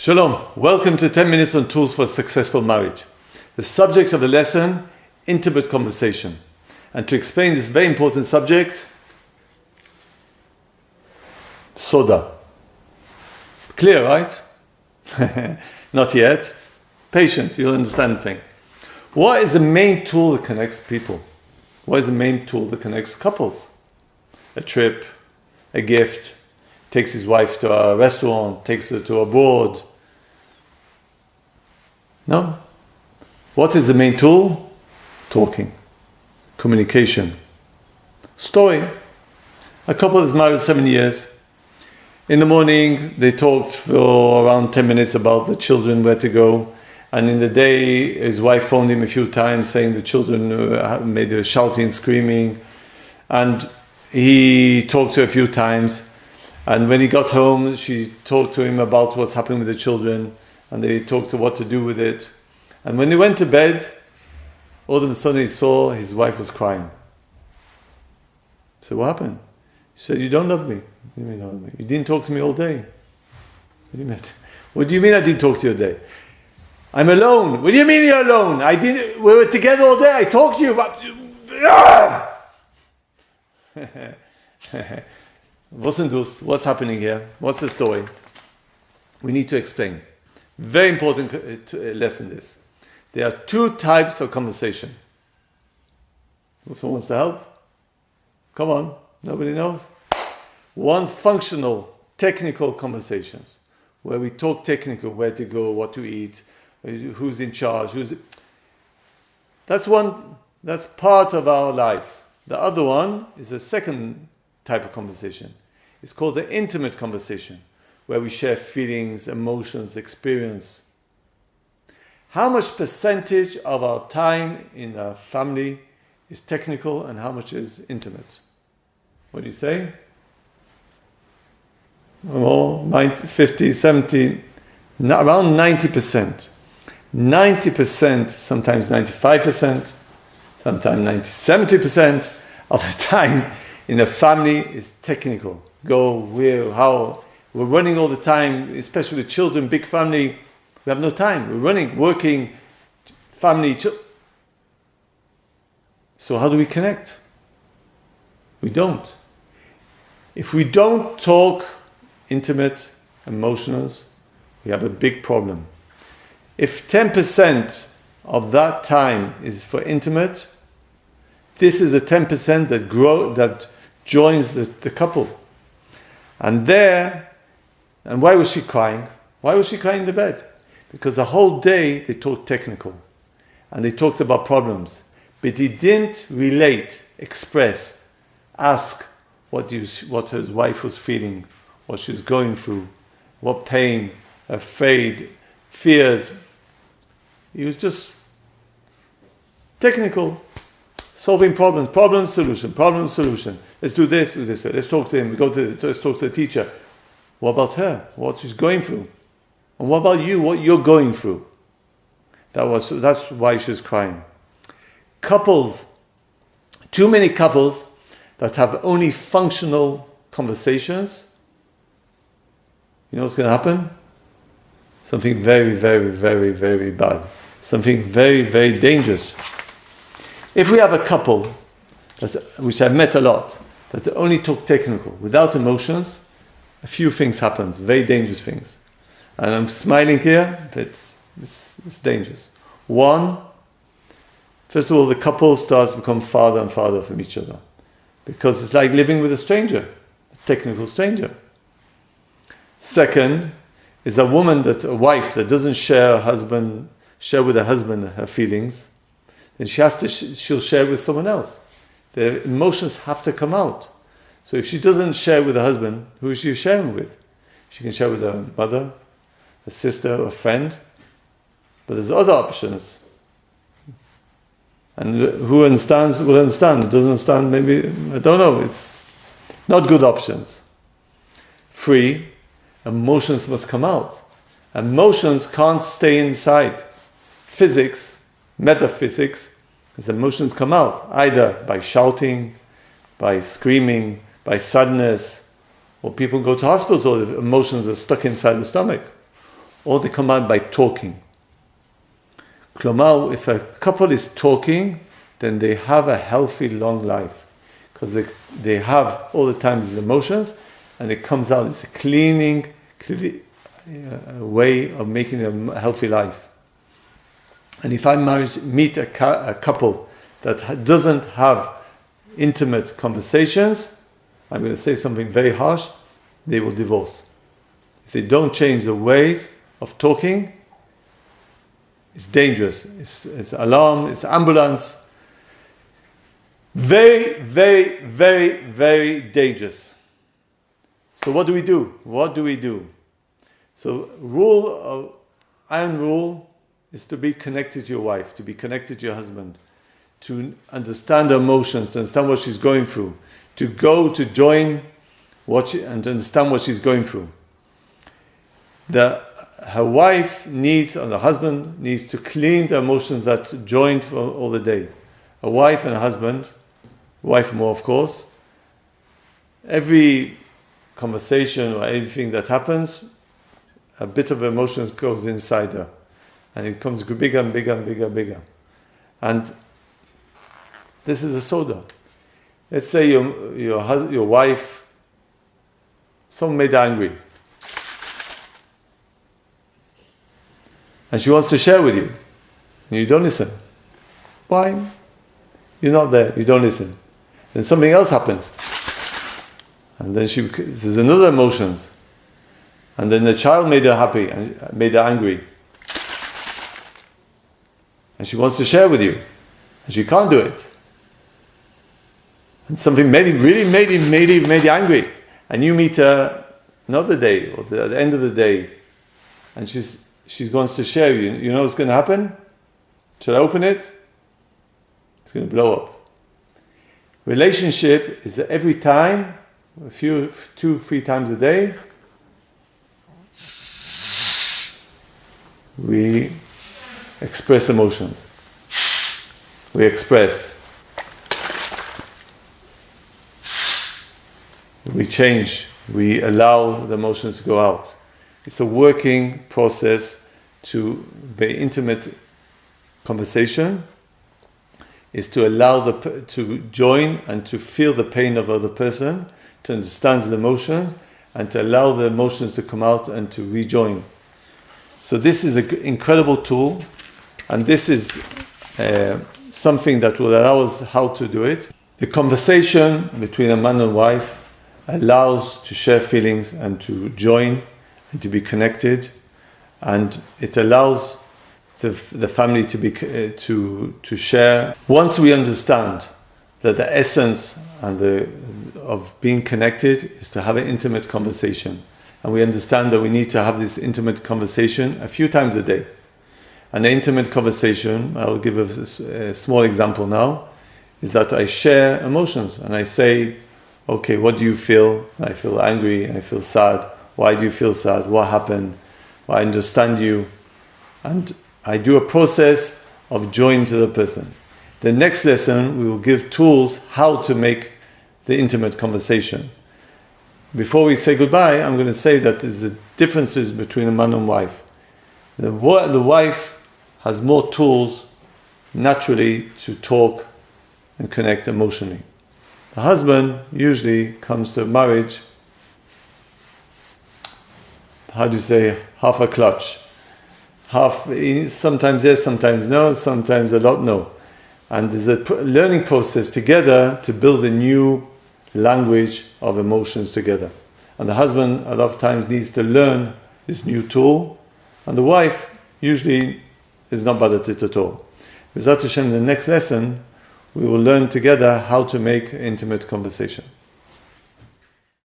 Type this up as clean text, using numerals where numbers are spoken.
Shalom, welcome to 10 Minutes on Tools for a Successful Marriage. The subject of the lesson, intimate conversation. And to explain this very important subject, soda. Clear, right? Not yet. Patience, you'll understand the thing. What is the main tool that connects people? What is the main tool that connects couples? A trip, a gift, takes his wife to a restaurant, takes her to abroad. No. What is the main tool? Talking, communication, story. A couple is married 7 years. In the morning, they talked for around 10 minutes about the children, where to go. And in the day, his wife phoned him a few times saying the children made a shouting, screaming. And he talked to her a few times. And when he got home, she talked to him about what's happening with the children, and they talked to what to do with it. And when they went to bed, all of a sudden he saw his wife was crying. He said, "What happened?" She said, "You don't love me." "What do you mean, don't love me? You didn't talk to me all day." What do you mean I didn't talk to you all day? "I'm alone." "What do you mean you're alone? We were together all day. I talked to you about..." What's happening here? What's the story? We need to explain. Very important lesson this. There are two types of conversation. If someone wants to help, come on. Nobody knows. One, functional, technical conversations, where we talk technical, where to go, what to eat, who's in charge, That's part of our lives. The other one is a second type of conversation. It's called the intimate conversation, where we share feelings, emotions, experience. How much percentage of our time in a family is technical and how much is intimate? What do you say? Oh, 90, 50, 70, around 90%. 90%, sometimes 95%, sometimes 70% of the time in a family is technical. We're running all the time, especially with children, big family. We have no time. We're running, working, family. So how do we connect? We don't. If we don't talk intimate, emotionals, we have a big problem. If 10% of that time is for intimate, this is the 10% that joins the couple. And why was she crying? Why was she crying in the bed? Because the whole day they talked technical. And they talked about problems. But he didn't relate, express, ask what his wife was feeling, what she was going through, what pain, afraid, fears. He was just technical. Solving problems, problem, solution. Let's do this, let's talk to him, let's talk to the teacher. What about her? What she's going through? And what about you, what you're going through? That's why she's crying. Couples, too many couples that have only functional conversations, you know what's going to happen? Something very, very, very, very bad. Something very, very dangerous. If we have a couple, which I've met a lot, that only talk technical, without emotions, a few things happen, very dangerous things. And I'm smiling here, but it's dangerous. One, first of all, the couple starts to become father and father from each other. Because it's like living with a stranger, a technical stranger. Second, is a wife that doesn't share with her husband her feelings, then she'll share with someone else. The emotions have to come out. So if she doesn't share with her husband, who is she sharing with? She can share with her mother, a sister, a friend. But there's other options. And who understands will understand. Who doesn't understand, maybe, I don't know. It's not good options. 3, emotions must come out. Emotions can't stay inside. Physics, metaphysics, as emotions come out, either by shouting, by screaming, by sadness, or people go to hospital if emotions are stuck inside the stomach. or they come out by talking. Klomar, if a couple is talking, then they have a healthy, long life. Because they have all the time these emotions, and it comes out, it's a cleaning way of making a healthy life. And if I meet a couple that doesn't have intimate conversations, I'm going to say something very harsh, they will divorce. If they don't change the ways of talking, it's dangerous. It's alarm, it's ambulance. Very, very, very, very dangerous. So what do we do? What do we do? So iron rule is to be connected to your wife, to be connected to your husband, to understand her emotions, to understand what she's going through, to go to join and to understand what she's going through. Her wife needs, or the husband needs to clean the emotions that joined for all the day. A wife and a husband, wife more of course, every conversation or anything that happens, a bit of emotions goes inside her. And it becomes bigger and bigger and bigger and bigger. And this is a soda. Let's say your wife, someone made her angry. And she wants to share with you. And you don't listen. Why? You're not there. You don't listen. Then something else happens. And then there's another emotion. And then the child made her happy and made her angry. And she wants to share with you. And she can't do it. And something really made you angry. And you meet her another day or at the end of the day. And she wants to share with you. You know what's going to happen? Should I open it? It's going to blow up. Relationship is that every time, 2-3 times a day, we express emotions. We express. We change. We allow the emotions to go out. It's a working process to be intimate conversation, is to allow to join and to feel the pain of other person, to understand the emotions, and to allow the emotions to come out and to rejoin. So this is an incredible tool, and this is something that will allow us how to do it. The conversation between a man and wife allows to share feelings and to join and to be connected, and it allows the family to be to share. Once we understand that the essence of being connected is to have an intimate conversation, and we understand that we need to have this intimate conversation a few times a day. An intimate conversation, I'll give a small example now, is that I share emotions and I say, okay, what do you feel? I feel angry, I feel sad. Why do you feel sad? What happened? I understand you. And I do a process of joining to the person. The next lesson, we will give tools how to make the intimate conversation. Before we say goodbye, I'm going to say that there's the differences between a man and wife. The wife has more tools naturally to talk and connect emotionally. The husband usually comes to marriage, half a clutch. Sometimes yes, sometimes no, sometimes a lot no. And there's a learning process together to build a new language of emotions together. And the husband a lot of times needs to learn this new tool, and the wife usually is not bad at it at all. With Hashem, in the next lesson, we will learn together how to make intimate conversation.